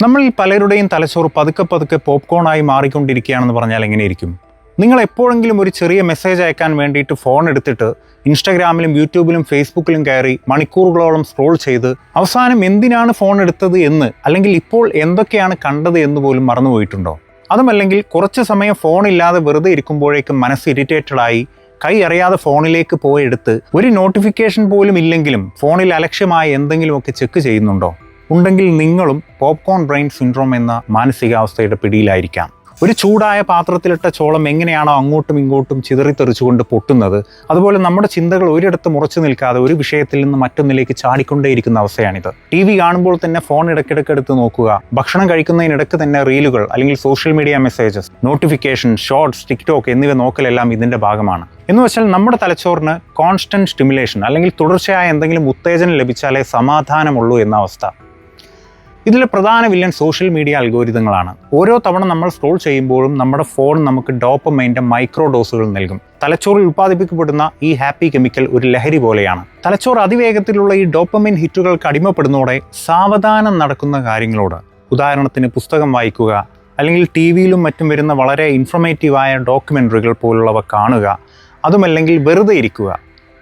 നമ്മളിൽ പലരുടെയും തലച്ചോറ് പതുക്കെ പതുക്കെ പോപ്കോണായി മാറിക്കൊണ്ടിരിക്കുകയാണെന്ന് പറഞ്ഞാൽ എങ്ങനെയിരിക്കും? നിങ്ങൾ എപ്പോഴെങ്കിലും ഒരു ചെറിയ മെസ്സേജ് അയക്കാൻ വേണ്ടിയിട്ട് ഫോൺ എടുത്തിട്ട് ഇൻസ്റ്റാഗ്രാമിലും യൂട്യൂബിലും ഫേസ്ബുക്കിലും കയറി മണിക്കൂറുകളോളം സ്ക്രോൾ ചെയ്ത് അവസാനം എന്തിനാണ് ഫോൺ എടുത്തത് എന്ന്, അല്ലെങ്കിൽ ഇപ്പോൾ എന്തൊക്കെയാണ് കണ്ടത് എന്ന് പോലും മറന്നുപോയിട്ടുണ്ടോ? അതുമല്ലെങ്കിൽ കുറച്ച് സമയം ഫോണില്ലാതെ വെറുതെ ഇരിക്കുമ്പോഴേക്കും മനസ്സ് ഇറിറ്റേറ്റഡായി കൈ അറിയാതെ ഫോണിലേക്ക് പോയെടുത്ത് ഒരു നോട്ടിഫിക്കേഷൻ പോലും ഇല്ലെങ്കിലും ഫോണിൽ അലക്ഷ്യമായ എന്തെങ്കിലുമൊക്കെ ചെക്ക് ചെയ്യുന്നുണ്ടോ? ഉണ്ടെങ്കിൽ നിങ്ങളും പോപ്കോൺ ബ്രെയിൻ സിൻഡ്രോം എന്ന മാനസികാവസ്ഥയുടെ പിടിയിലായിരിക്കാം. ഒരു ചൂടായ പാത്രത്തിലിട്ട ചോളം എങ്ങനെയാണോ അങ്ങോട്ടും ഇങ്ങോട്ടും ചിതറിത്തെറിച്ചുകൊണ്ട് പൊട്ടുന്നത്, അതുപോലെ നമ്മുടെ ചിന്തകൾ ഒരിടത്ത് മുറച്ചു നിൽക്കാതെ ഒരു വിഷയത്തിൽ നിന്ന് മറ്റൊന്നിലേക്ക് ചാടിക്കൊണ്ടേയിരിക്കുന്ന അവസ്ഥയാണിത്. TV കാണുമ്പോൾ തന്നെ ഫോൺ ഇടയ്ക്കിടയ്ക്ക് എടുത്ത് നോക്കുക, ഭക്ഷണം കഴിക്കുന്നതിനിടയ്ക്ക് തന്നെ റീലുകൾ അല്ലെങ്കിൽ social media messages, notification, shorts, TikTok എന്നിവ നോക്കലെല്ലാം ഇതിൻ്റെ ഭാഗമാണ്. എന്ന് വെച്ചാൽ നമ്മുടെ തലച്ചോറിന് കോൺസ്റ്റന്റ് സ്റ്റിമുലേഷൻ അല്ലെങ്കിൽ തുടർച്ചയായ എന്തെങ്കിലും ഉത്തേജനം ലഭിച്ചാലേ സമാധാനമുള്ളൂ എന്ന അവസ്ഥ. ഇതിലെ പ്രധാന വില്ലൻ സോഷ്യൽ മീഡിയ അൽഗോരിതങ്ങളാണ്. ഓരോ തവണ നമ്മൾ സ്ക്രോൾ ചെയ്യുമ്പോഴും നമ്മുടെ ഫോൺ നമുക്ക് ഡോപ്പമൈൻ്റെ മൈക്രോ ഡോസുകൾ നൽകും. തലച്ചോറിൽ ഉൽപ്പാദിപ്പിക്കപ്പെടുന്ന ഈ ഹാപ്പി കെമിക്കൽ ഒരു ലഹരി പോലെയാണ്. തലച്ചോറ് അതിവേഗത്തിലുള്ള ഈ ഡോപ്പമൈൻ ഹിറ്റുകൾക്ക് അടിമപ്പെടുന്നതോടെ സാവധാനം നടക്കുന്ന കാര്യങ്ങളോട്, ഉദാഹരണത്തിന് പുസ്തകം വായിക്കുക, അല്ലെങ്കിൽ TV-യിലും മറ്റും വരുന്ന വളരെ ഇൻഫോർമേറ്റീവായ ഡോക്യുമെൻ്ററികൾ പോലുള്ളവ കാണുക, അതുമല്ലെങ്കിൽ വെറുതെ ഇരിക്കുക,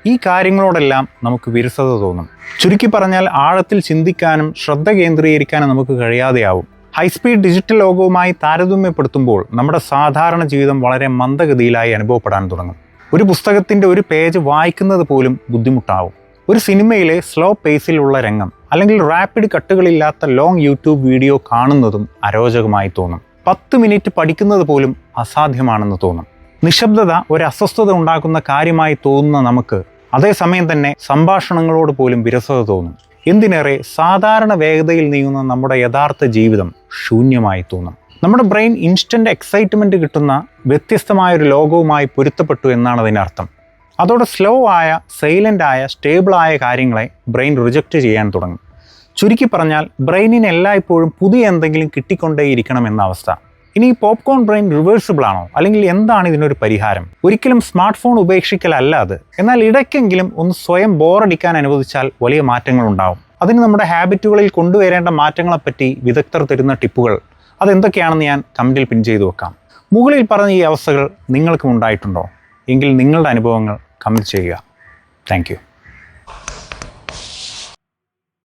ഈ കാര്യങ്ങളോടെല്ലാം നമുക്ക് വിരസത തോന്നും. ചുരുക്കി പറഞ്ഞാൽ ആഴത്തിൽ ചിന്തിക്കാനും ശ്രദ്ധ കേന്ദ്രീകരിക്കാനും നമുക്ക് കഴിയാതെയാവും. ഹൈസ്പീഡ് ഡിജിറ്റൽ ലോകവുമായി താരതമ്യപ്പെടുത്തുമ്പോൾ നമ്മുടെ സാധാരണ ജീവിതം വളരെ മന്ദഗതിയിലായി അനുഭവപ്പെടാൻ തുടങ്ങും. ഒരു പുസ്തകത്തിൻ്റെ ഒരു പേജ് വായിക്കുന്നത് പോലും ബുദ്ധിമുട്ടാവും. ഒരു സിനിമയിലെ സ്ലോ പേസിലുള്ള രംഗം അല്ലെങ്കിൽ റാപ്പിഡ് കട്ടുകളില്ലാത്ത ലോങ് യൂട്യൂബ് വീഡിയോ കാണുന്നതും അരോചകമായി തോന്നും. 10 മിനിറ്റ് പഠിക്കുന്നത് പോലും അസാധ്യമാണെന്ന് തോന്നും. നിശബ്ദത ഒരു അസ്വസ്ഥത ഉണ്ടാക്കുന്ന കാര്യമായി തോന്നുന്ന നമുക്ക് അതേസമയം തന്നെ സംഭാഷണങ്ങളോട് പോലും വിരസത തോന്നും. എന്തിനേറെ സാധാരണ വേഗതയിൽ നീങ്ങുന്ന നമ്മുടെ യഥാർത്ഥ ജീവിതം ശൂന്യമായി തോന്നും. നമ്മുടെ ബ്രെയിൻ ഇൻസ്റ്റൻ്റ് എക്സൈറ്റ്മെൻറ്റ് കിട്ടുന്ന വ്യത്യസ്തമായൊരു ലോകവുമായി പൊരുത്തപ്പെട്ടു എന്നാണ് അതിനർത്ഥം. അതോടെ സ്ലോ ആയ, സൈലൻ്റ് ആയ, സ്റ്റേബിളായ കാര്യങ്ങളെ ബ്രെയിൻ റിജക്റ്റ് ചെയ്യാൻ തുടങ്ങും. ചുരുക്കി പറഞ്ഞാൽ ബ്രെയിനിന് എല്ലായ്പ്പോഴും പുതിയ എന്തെങ്കിലും കിട്ടിക്കൊണ്ടേയിരിക്കണം എന്ന അവസ്ഥ. ഇനി ഈ പോപ്കോൺ ബ്രെയിൻ റിവേഴ്സിബിൾ ആണോ, അല്ലെങ്കിൽ എന്താണ് ഇതിനൊരു പരിഹാരം? ഒരിക്കലും സ്മാർട്ട് ഫോൺ ഉപേക്ഷിക്കലല്ല അത്. എന്നാൽ ഇടയ്ക്കെങ്കിലും ഒന്ന് സ്വയം ബോറടിക്കാൻ അനുവദിച്ചാൽ വലിയ മാറ്റങ്ങൾ ഉണ്ടാവും. അതിന് നമ്മുടെ ഹാബിറ്റുകളിൽ കൊണ്ടുവരേണ്ട മാറ്റങ്ങളെപ്പറ്റി വിദഗ്ധർ തരുന്ന ടിപ്പുകൾ അതെന്തൊക്കെയാണെന്ന് ഞാൻ കമൻറ്റിൽ പിൻ ചെയ്തു വെക്കാം. മുകളിൽ പറഞ്ഞ ഈ അവസ്ഥകൾ നിങ്ങൾക്കും ഉണ്ടായിട്ടുണ്ടോ? എങ്കിൽ നിങ്ങളുടെ അനുഭവങ്ങൾ കമൻറ്റ് ചെയ്യുക. Thank you.